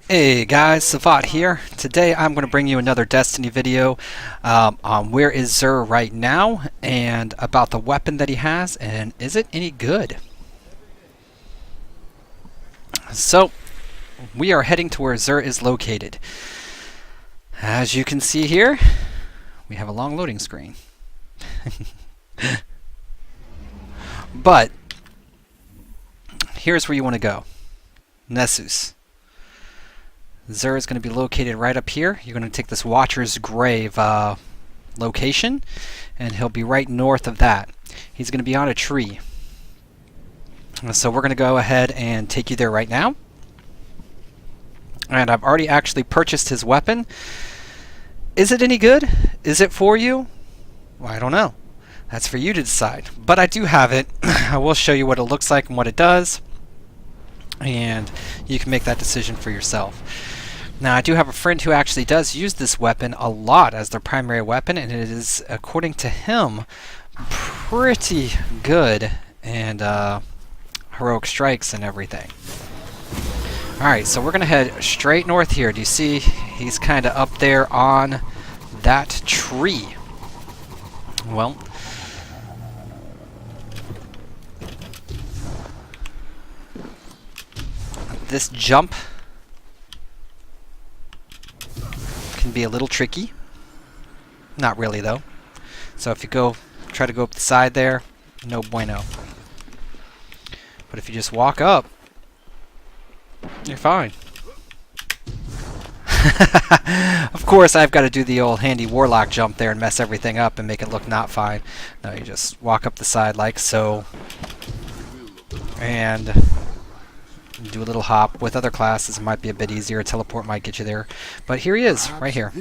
Hey guys, Sivat here. Today I'm going to bring you another Destiny video on where is Xur right now and about the weapon that he has and is it any good? So, we are heading to where Xur is located. As you can see here, we have a long loading screen. But, here's where you want to go. Nessus. Xur is going to be located right up here. You're going to take this Watcher's Grave location, and he'll be right north of that. He's going to be on a tree. So we're going to go ahead and take you there right now. And I've already actually purchased his weapon. Is it any good? Is it for you? Well, I don't know. That's for you to decide. But I do have it. I will show you what it looks like and what it does. And you can make that decision for yourself. Now, I do have a friend who actually does use this weapon a lot as their primary weapon, and it is, according to him, pretty good and heroic strikes and everything. Alright, so we're going to head straight north here. Do you see he's kind of up there on that tree? Well, this jump can be a little tricky. Not really though. So if you try to go up the side there, no bueno. But if you just walk up, you're fine. Of course, I've got to do the old handy warlock jump there and mess everything up and make it look not fine. No, you just walk up the side like so. And do a little hop. With other classes it might be a bit easier. Teleport might get you there. But here he is, right here.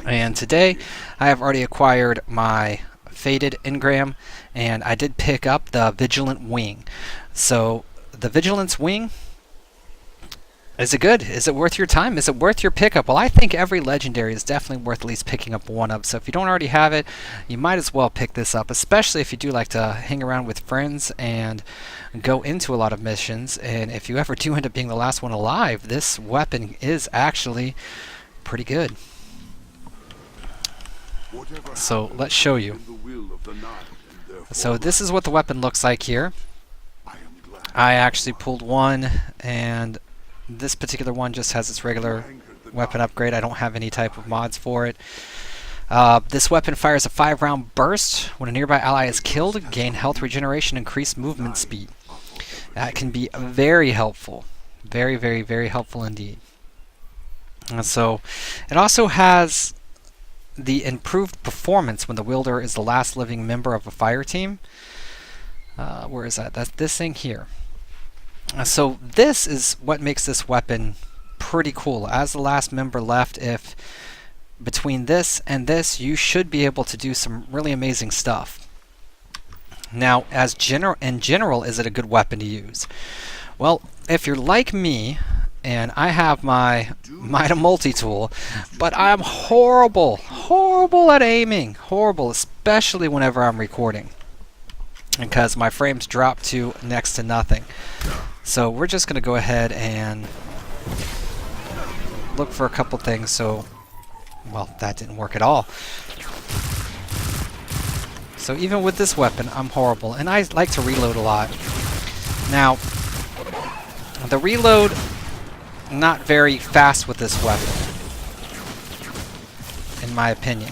And today I have already acquired my Faded Engram, and I did pick up the Vigilant Wing. So the Vigilance Wing, is it good? Is it worth your time? Is it worth your pickup? Well, I think every legendary is definitely worth at least picking up one of. So if you don't already have it, you might as well pick this up, especially if you do like to hang around with friends and go into a lot of missions. And if you ever do end up being the last one alive, this weapon is actually pretty good. So let's show you. So this is what the weapon looks like here. I actually pulled one, and this particular one just has its regular weapon upgrade. I don't have any type of mods for it. This weapon fires a 5-round burst. When a nearby ally is killed, gain health regeneration, increased movement speed. That can be very helpful. Very, very, very helpful indeed. And so it also has the improved performance when the wielder is the last living member of a fire team. Where is that? That's this thing here. So this is what makes this weapon pretty cool. As the last member left, if between this and this, you should be able to do some really amazing stuff. Now, in general, is it a good weapon to use? Well, if you're like me, and I have my Mida multi-tool, but I'm horrible at aiming. Horrible, especially whenever I'm recording, because my frames drop to next to nothing. So we're just going to go ahead and look for a couple things. So, well, that didn't work at all. So even with this weapon, I'm horrible. And I like to reload a lot. Now, the reload, not very fast with this weapon, in my opinion.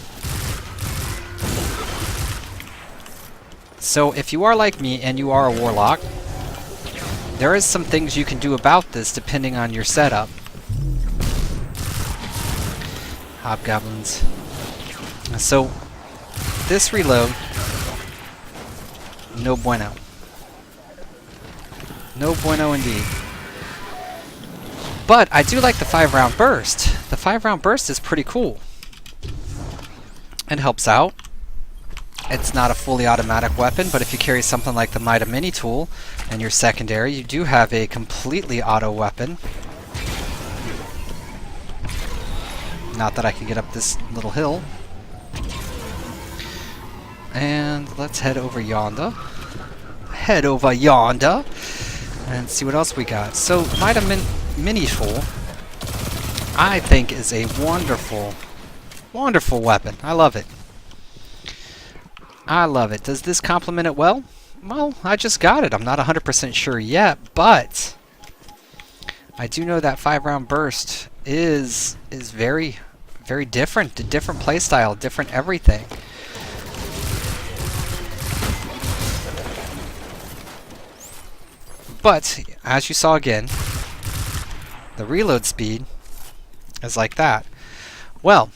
So if you are like me and you are a warlock, there is some things you can do about this depending on your setup. Hobgoblins. So this reload, no bueno. No bueno indeed. But I do like the 5-round burst. The 5-round burst is pretty cool. It helps out. It's not a fully automatic weapon, but if you carry something like the Mida Mini tool and your secondary, you do have a completely auto weapon. Not that I can get up this little hill. And let's head over yonder. And see what else we got. So mini tool, I think is a wonderful, wonderful weapon. I love it. I love it. Does this complement it well? Well, I just got it. I'm not 100% sure yet, but I do know that 5-round burst is very, very different. A different playstyle, different everything. But, as you saw again, the reload speed is like that. Well,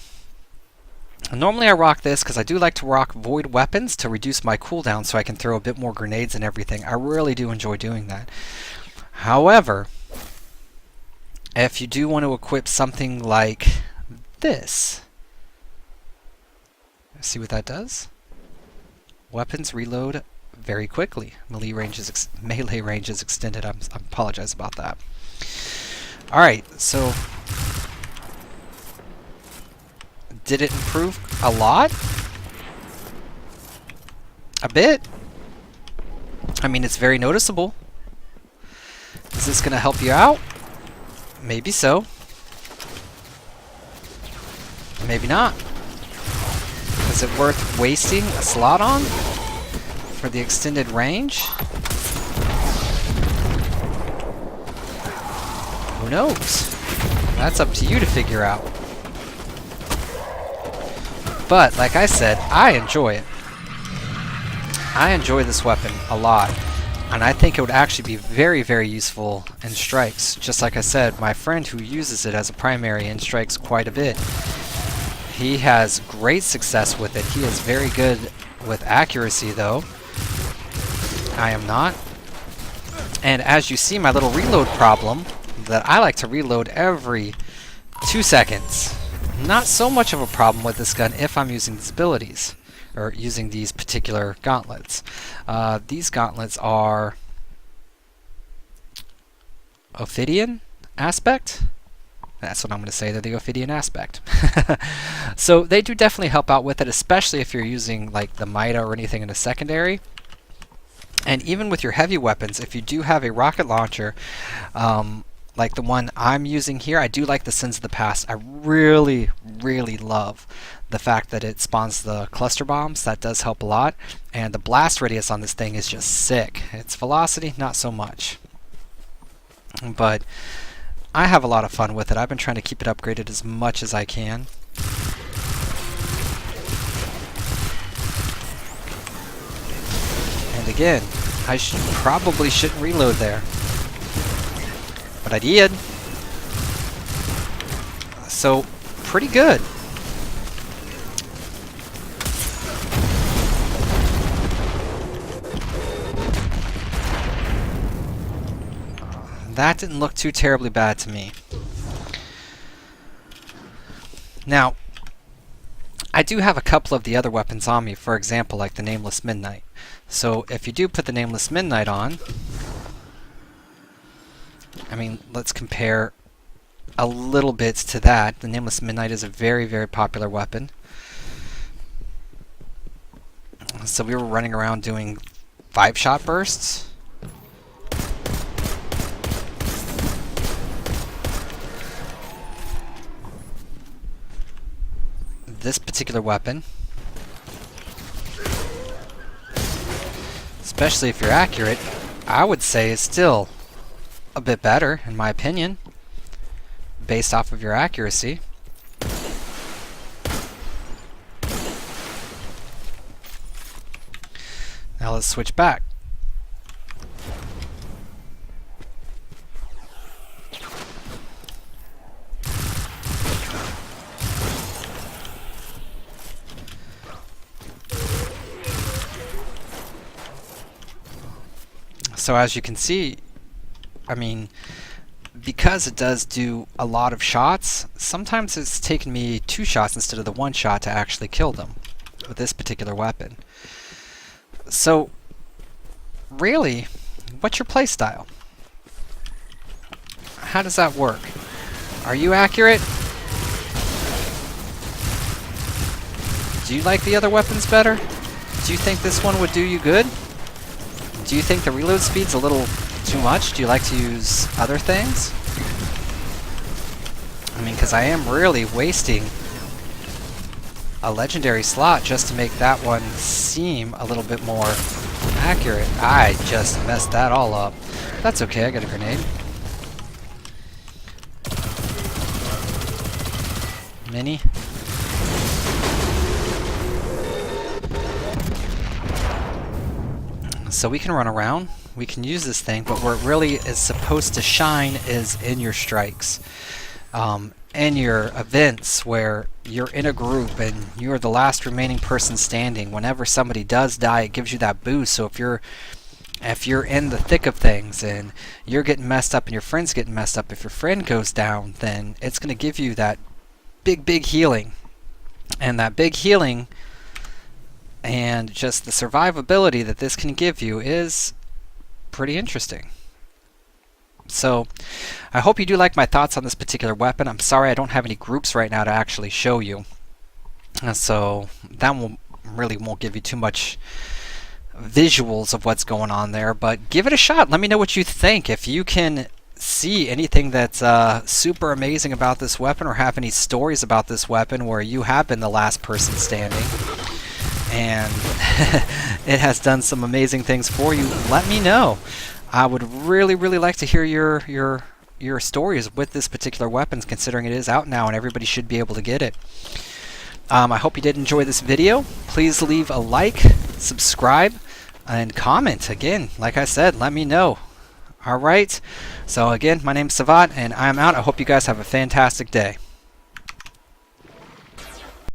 normally I rock this because I do like to rock void weapons to reduce my cooldown so I can throw a bit more grenades and everything. I really do enjoy doing that. However, if you do want to equip something like this, see what that does? Weapons reload very quickly. Melee range is extended. I apologize about that. Alright, so did it improve a lot? A bit? I mean, it's very noticeable. Is this going to help you out? Maybe so. Maybe not. Is it worth wasting a slot on for the extended range? Who knows? That's up to you to figure out. But, like I said, I enjoy it. I enjoy this weapon a lot. And I think it would actually be very, very useful in strikes. Just like I said, my friend who uses it as a primary in strikes quite a bit, he has great success with it. He is very good with accuracy, though. I am not. And as you see, my little reload problem, that I like to reload every 2 seconds. Not so much of a problem with this gun if I'm using these abilities, or using these particular gauntlets. These gauntlets are Ophidian Aspect. That's what I'm going to say, they're the Ophidian Aspect. So they do definitely help out with it, especially if you're using like the Mida or anything in a secondary. And even with your heavy weapons, if you do have a rocket launcher, like the one I'm using here, I do like the Sins of the Past. I really, really love the fact that it spawns the cluster bombs. That does help a lot. And the blast radius on this thing is just sick. Its velocity, not so much. But I have a lot of fun with it. I've been trying to keep it upgraded as much as I can. And again, I probably shouldn't reload there. But I did. So, pretty good. That didn't look too terribly bad to me. Now, I do have a couple of the other weapons on me, for example, like the Nameless Midnight. So, if you do put the Nameless Midnight on, I mean, let's compare a little bit to that. The Nameless Midnight is a very, very popular weapon. So we were running around doing 5-shot bursts. This particular weapon, especially if you're accurate, I would say is still a bit better, in my opinion, based off of your accuracy. Now let's switch back. So as you can see, I mean, because it does do a lot of shots, sometimes it's taken me 2 shots instead of the 1 shot to actually kill them with this particular weapon. So, really, what's your playstyle? How does that work? Are you accurate? Do you like the other weapons better? Do you think this one would do you good? Do you think the reload speed's a little too much? Do you like to use other things? because I am really wasting a legendary slot just to make that one seem a little bit more accurate. I just messed that all up. That's okay, I got a grenade. Mini. So we can run around, we can use this thing, but where it really is supposed to shine is in your strikes. In your events where you're in a group and you're the last remaining person standing. Whenever somebody does die, it gives you that boost. So if you're in the thick of things and you're getting messed up and your friend's getting messed up, if your friend goes down, then it's going to give you that big healing. And that big healing and just the survivability that this can give you is pretty interesting. So I hope you do like my thoughts on this particular weapon. I'm sorry I don't have any groups right now to actually show you. So that really won't give you too much visuals of what's going on there, but give it a shot. Let me know what you think. If you can see anything that's super amazing about this weapon, or have any stories about this weapon where you have been the last person standing and it has done some amazing things for you, let me know. I would really like to hear your stories with this particular weapon, considering it is out now and everybody should be able to get it. I hope you did enjoy this video. Please leave a like, subscribe, and comment. Again, like I said, let me know. Alright, so again, my name's Sivat, and I'm out. I hope you guys have a fantastic day.